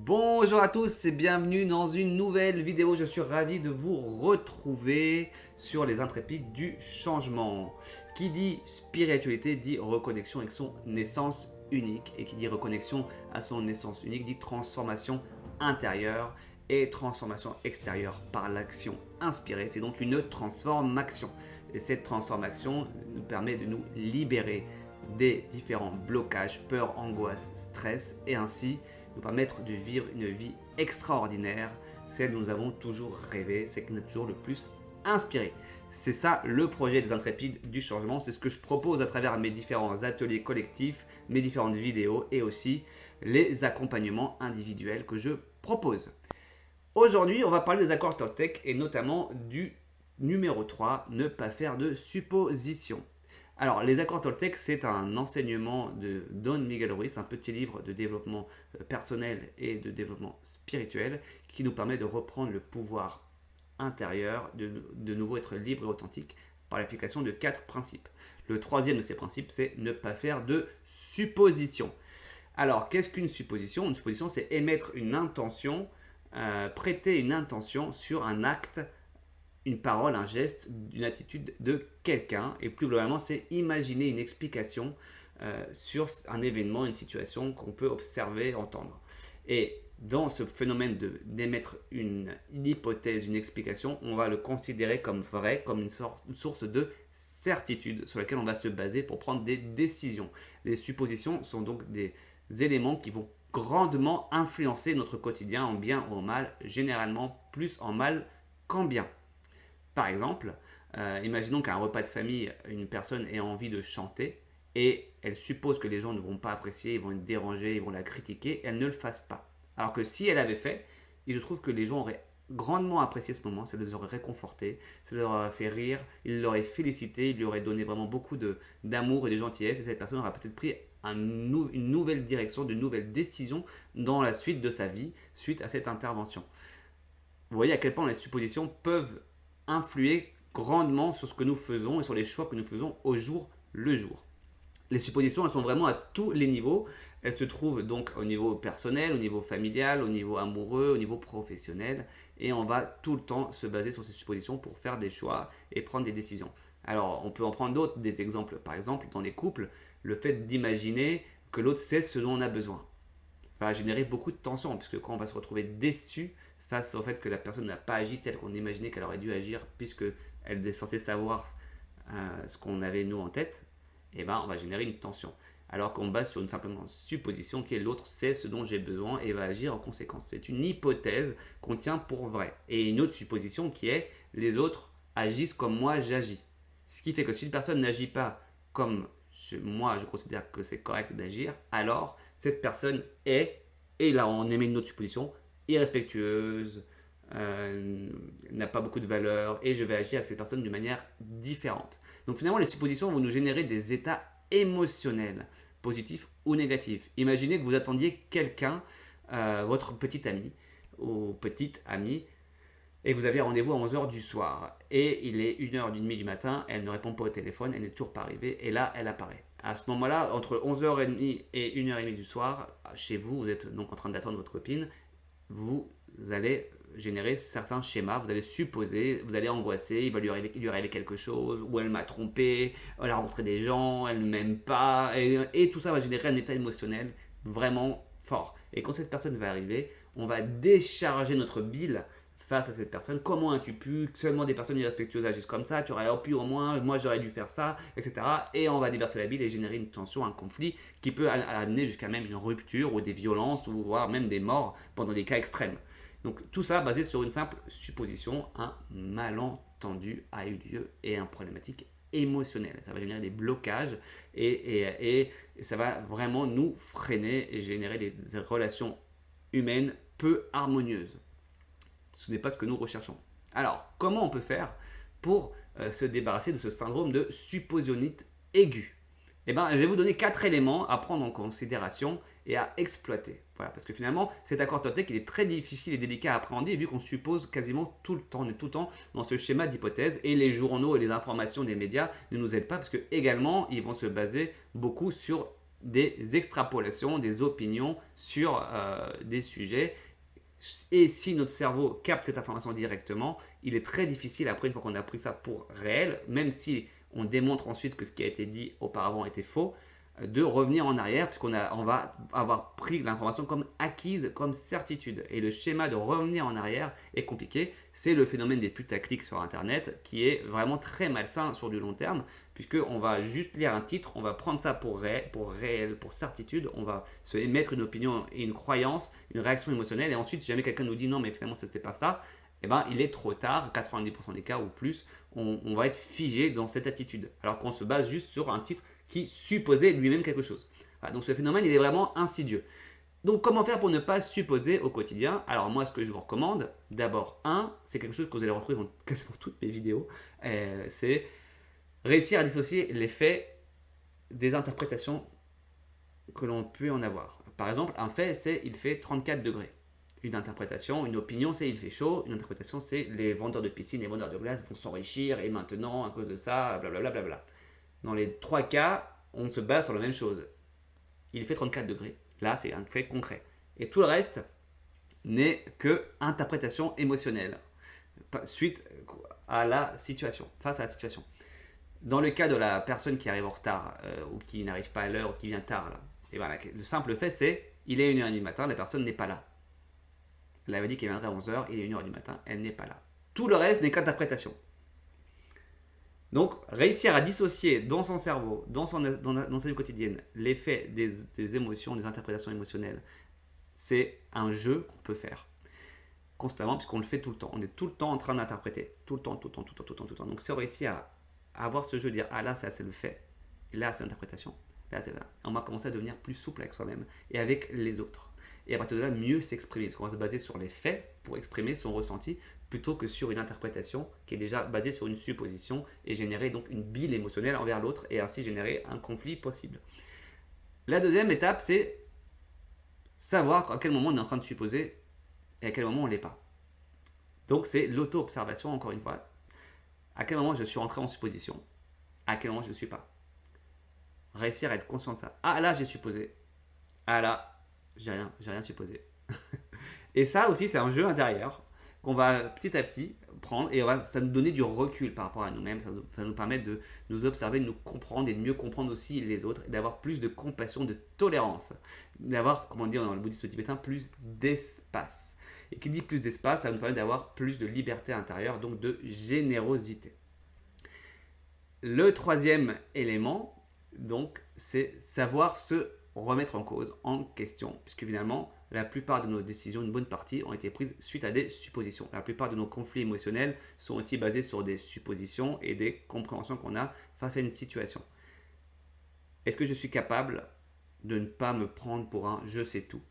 Bonjour à tous et bienvenue dans une nouvelle vidéo. Je suis ravi de vous retrouver sur les intrépides du changement. Qui dit spiritualité dit reconnexion avec son essence unique. Et qui dit reconnexion à son essence unique dit transformation intérieure et transformation extérieure par l'action inspirée. C'est donc une transformation. Et cette transformation nous permet de nous libérer des différents blocages, peur, angoisse, stress et ainsi nous permettre de vivre une vie extraordinaire, celle dont nous avons toujours rêvé, celle qui nous a toujours le plus inspiré. C'est ça le projet des intrépides du changement, c'est ce que je propose à travers mes différents ateliers collectifs, mes différentes vidéos et aussi les accompagnements individuels que je propose. Aujourd'hui, on va parler des accords Toltec et notamment du numéro 3, ne pas faire de suppositions. Alors, les accords Toltec, c'est un enseignement de Don Miguel Ruiz, un petit livre de développement personnel et de développement spirituel qui nous permet de reprendre le pouvoir intérieur, de nouveau être libre et authentique par l'application de 4 principes. Le troisième de ces principes, c'est ne pas faire de suppositions. Alors, qu'est-ce qu'une supposition? Une supposition, c'est émettre une intention, prêter une intention sur un acte, une parole, un geste, une attitude de quelqu'un. Et plus globalement, c'est imaginer une explication sur un événement, une situation qu'on peut observer, entendre. Et dans ce phénomène d'émettre une hypothèse, une explication, on va le considérer comme vrai, comme une source de certitude sur laquelle on va se baser pour prendre des décisions. Les suppositions sont donc des éléments qui vont grandement influencer notre quotidien en bien ou en mal, généralement plus en mal qu'en bien. Par exemple, imaginons qu'à un repas de famille, une personne ait envie de chanter et elle suppose que les gens ne vont pas apprécier, ils vont être dérangés, ils vont la critiquer, elle ne le fasse pas. Alors que si elle avait fait, il se trouve que les gens auraient grandement apprécié ce moment, ça les aurait réconfortés, ça leur aurait fait rire, ils l'auraient félicité, ils lui auraient donné vraiment beaucoup d'amour et de gentillesse et cette personne aurait peut-être pris une nouvelle direction, de nouvelles décisions dans la suite de sa vie suite à cette intervention. Vous voyez à quel point les suppositions peuvent influer grandement sur ce que nous faisons et sur les choix que nous faisons au jour le jour. Les suppositions, elles sont vraiment à tous les niveaux. Elles se trouvent donc au niveau personnel, au niveau familial, au niveau amoureux, au niveau professionnel. Et on va tout le temps se baser sur ces suppositions pour faire des choix et prendre des décisions. Alors, on peut en prendre d'autres, des exemples. Par exemple, dans les couples, le fait d'imaginer que l'autre sait ce dont on a besoin va générer beaucoup de tension, puisque quand on va se retrouver déçu face au fait que la personne n'a pas agi tel qu'on imaginait qu'elle aurait dû agir, puisqu'elle est censée savoir ce qu'on avait nous en tête, et ben on va générer une tension. Alors qu'on base sur une simplement supposition qui est l'autre sait ce dont j'ai besoin et va agir en conséquence. C'est une hypothèse qu'on tient pour vraie. Et une autre supposition qui est les autres agissent comme moi j'agis. Ce qui fait que si une personne n'agit pas comme moi je considère que c'est correct d'agir, alors cette personne est, et là on émet une autre supposition, irrespectueuse, n'a pas beaucoup de valeur et je vais agir avec cette personne d'une manière différente. Donc finalement les suppositions vont nous générer des états émotionnels, positifs ou négatifs. Imaginez que vous attendiez quelqu'un, votre petit ami ou petite amie, et vous avez rendez-vous à 11h du soir. Et il est 1h30 du matin, elle ne répond pas au téléphone, elle n'est toujours pas arrivée, et là, elle apparaît. À ce moment-là, entre 11h30 et 1h30 du soir, chez vous, vous êtes donc en train d'attendre votre copine, vous allez générer certains schémas, vous allez supposer, vous allez angoisser, il lui arriver quelque chose, ou elle m'a trompé, elle a rencontré des gens, elle ne m'aime pas, et tout ça va générer un état émotionnel vraiment fort. Et quand cette personne va arriver, on va décharger notre bile face à cette personne. Comment as-tu pu? Seulement des personnes irrespectueuses agissent comme ça, tu aurais pu au moins, moi j'aurais dû faire ça, etc. Et on va déverser la bile et générer une tension, un conflit qui peut amener jusqu'à même une rupture ou des violences ou voire même des morts pendant des cas extrêmes. Donc tout ça basé sur une simple supposition, un malentendu a eu lieu et un problématique émotionnelle. Ça va générer des blocages et ça va vraiment nous freiner et générer des relations humaines peu harmonieuses. Ce n'est pas ce que nous recherchons. Alors, comment on peut faire pour se débarrasser de ce syndrome de supposionnite aiguë? Eh bien, je vais vous donner 4 éléments à prendre en considération et à exploiter. Voilà, parce que finalement, cet accord Toltec, il est très difficile et délicat à appréhender vu qu'on suppose quasiment tout le temps, on est tout le temps dans ce schéma d'hypothèse et les journaux et les informations des médias ne nous aident pas parce que également, ils vont se baser beaucoup sur des extrapolations, des opinions sur des sujets. Et si notre cerveau capte cette information directement, il est très difficile après, une fois qu'on a pris ça pour réel, même si on démontre ensuite que ce qui a été dit auparavant était faux, de revenir en arrière, puisqu'on va avoir pris l'information comme acquise, comme certitude. Et le schéma de revenir en arrière est compliqué. C'est le phénomène des putaclics sur Internet, qui est vraiment très malsain sur du long terme, puisqu'on va juste lire un titre, on va prendre ça pour réel, pour certitude, on va se émettre une opinion et une croyance, une réaction émotionnelle, et ensuite, si jamais quelqu'un nous dit non, mais finalement, ça c'était pas ça, eh ben, il est trop tard, 90% des cas ou plus, on va être figé dans cette attitude, alors qu'on se base juste sur un titre qui supposait lui-même quelque chose. Voilà, donc ce phénomène, il est vraiment insidieux. Donc comment faire pour ne pas supposer au quotidien? Alors moi, ce que je vous recommande, d'abord, c'est quelque chose que vous allez retrouver dans quasiment toutes mes vidéos, c'est réussir à dissocier les faits des interprétations que l'on peut en avoir. Par exemple, un fait, c'est il fait 34 degrés. Une interprétation, une opinion, c'est il fait chaud. Une interprétation, c'est les vendeurs de piscine, les vendeurs de glace vont s'enrichir et maintenant, à cause de ça, blablabla. Bla. Dans les trois cas, on se base sur la même chose. Il fait 34 degrés. Là, c'est un fait concret. Et tout le reste n'est que interprétation émotionnelle suite à la situation, face à la situation. Dans le cas de la personne qui arrive en retard ou qui n'arrive pas à l'heure ou qui vient tard, là, et voilà, le simple fait c'est il est 1h30 du matin, la personne n'est pas là. Elle avait dit qu'elle viendrait à 11h, il est 1h du matin, elle n'est pas là. Tout le reste n'est qu'interprétation. Donc, réussir à dissocier dans son cerveau, dans sa vie quotidienne, l'effet des émotions, des interprétations émotionnelles, c'est un jeu qu'on peut faire constamment, puisqu'on le fait tout le temps. On est tout le temps en train d'interpréter. Tout le temps. Donc, si on réussit à avoir ce jeu, dire ah là, ça c'est le fait, et là c'est l'interprétation, là c'est ça. On va commencer à devenir plus souple avec soi-même et avec les autres. Et à partir de là, mieux s'exprimer, parce qu'on va se baser sur les faits pour exprimer son ressenti, plutôt que sur une interprétation qui est déjà basée sur une supposition et générer donc une bile émotionnelle envers l'autre et ainsi générer un conflit possible. La deuxième étape, c'est savoir à quel moment on est en train de supposer et à quel moment on ne l'est pas. Donc c'est l'auto-observation, encore une fois. À quel moment je suis rentré en supposition, à quel moment je ne suis pas. Réussir à être conscient de ça. Ah là, j'ai supposé. Ah là, j'ai rien supposé. Et ça aussi, c'est un jeu intérieur qu'on va petit à petit prendre et ça va nous donner du recul par rapport à nous-mêmes. Ça va nous permettre de nous observer, de nous comprendre et de mieux comprendre aussi les autres, et d'avoir plus de compassion, de tolérance, d'avoir, comme on dit dans le bouddhisme tibétain, plus d'espace. Et qui dit plus d'espace, ça va nous permettre d'avoir plus de liberté intérieure, donc de générosité. Le troisième élément, donc, c'est savoir se remettre en cause, en question, puisque finalement, la plupart de nos décisions, une bonne partie, ont été prises suite à des suppositions. La plupart de nos conflits émotionnels sont aussi basés sur des suppositions et des compréhensions qu'on a face à une situation. Est-ce que je suis capable de ne pas me prendre pour un je sais tout?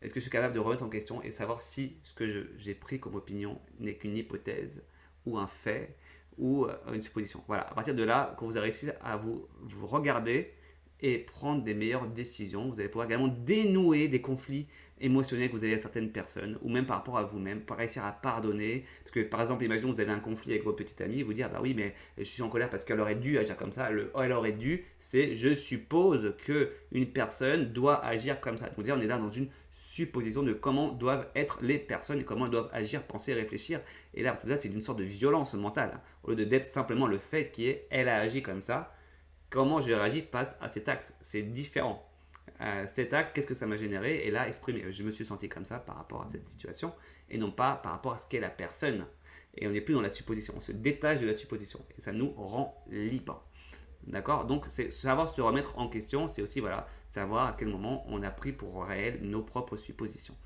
Est-ce que je suis capable de remettre en question et savoir si ce que j'ai pris comme opinion n'est qu'une hypothèse ou un fait ou une supposition? Voilà, à partir de là, quand vous avez réussi à vous regarder et prendre des meilleures décisions, vous allez pouvoir également dénouer des conflits émotionnels que vous avez à certaines personnes, ou même par rapport à vous-même, pour réussir à pardonner. Parce que par exemple, imaginons que vous avez un conflit avec votre petite amie, et vous dire bah oui, mais je suis en colère parce qu'elle aurait dû agir comme ça. Le elle aurait dû, c'est je suppose que une personne doit agir comme ça. Donc on est là dans une supposition de comment doivent être les personnes et comment elles doivent agir, penser, réfléchir. Et là, c'est une sorte de violence mentale. Au lieu d'être simplement le fait qui est elle a agi comme ça, comment je réagis face à cet acte. C'est différent. Cet acte, qu'est-ce que ça m'a généré? Et là, exprimer. Je me suis senti comme ça par rapport à cette situation et non pas par rapport à ce qu'est la personne. Et on n'est plus dans la supposition. On se détache de la supposition et ça nous rend libre. D'accord? Donc, c'est savoir se remettre en question. C'est aussi savoir à quel moment on a pris pour réel nos propres suppositions.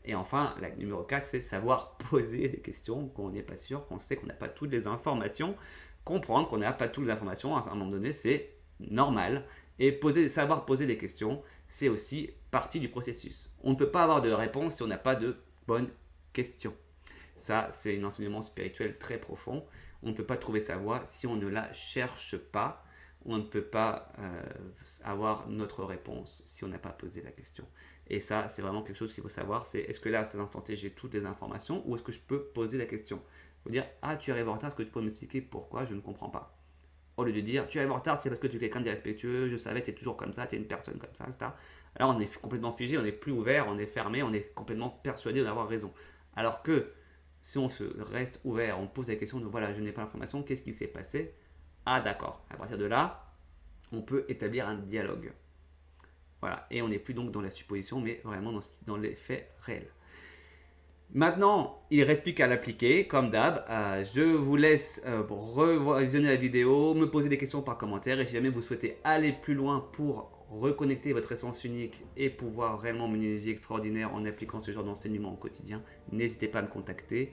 Et enfin, la numéro 4, c'est savoir poser des questions quand on n'est pas sûr, qu'on sait qu'on n'a pas toutes les informations. Comprendre qu'on n'a pas toutes les informations, à un moment donné, c'est normal. Et savoir poser des questions, c'est aussi partie du processus. On ne peut pas avoir de réponse si on n'a pas de bonnes questions. Ça, c'est un enseignement spirituel très profond. On ne peut pas trouver sa voie si on ne la cherche pas. On ne peut pas avoir notre réponse si on n'a pas posé la question. Et ça, c'est vraiment quelque chose qu'il faut savoir. C'est est-ce que là, à cet instant T, j'ai toutes les informations ou est-ce que je peux poser la question? Il faut dire, ah, tu arrives en retard, est-ce que tu peux m'expliquer pourquoi je ne comprends pas? Au lieu de dire tu es en retard, c'est parce que tu es quelqu'un d'irrespectueux, je savais, tu es toujours comme ça, tu es une personne comme ça, etc. Alors on est complètement figé, on n'est plus ouvert, on est fermé, on est complètement persuadé d'avoir raison. Alors que si on se reste ouvert, on pose la question de voilà, je n'ai pas l'information, qu'est-ce qui s'est passé? Ah d'accord, à partir de là, on peut établir un dialogue. Voilà, et on n'est plus donc dans la supposition, mais vraiment dans les faits réels. Maintenant, il ne reste plus qu'à l'appliquer, comme d'hab. Je vous laisse revisionner la vidéo, me poser des questions par commentaire. Et si jamais vous souhaitez aller plus loin pour reconnecter votre essence unique et pouvoir vraiment mener des vies extraordinaires en appliquant ce genre d'enseignement au quotidien, n'hésitez pas à me contacter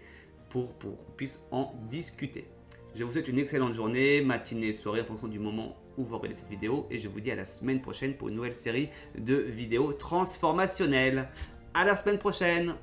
pour qu'on puisse en discuter. Je vous souhaite une excellente journée, matinée, soirée en fonction du moment où vous regardez cette vidéo. Et je vous dis à la semaine prochaine pour une nouvelle série de vidéos transformationnelles. À la semaine prochaine!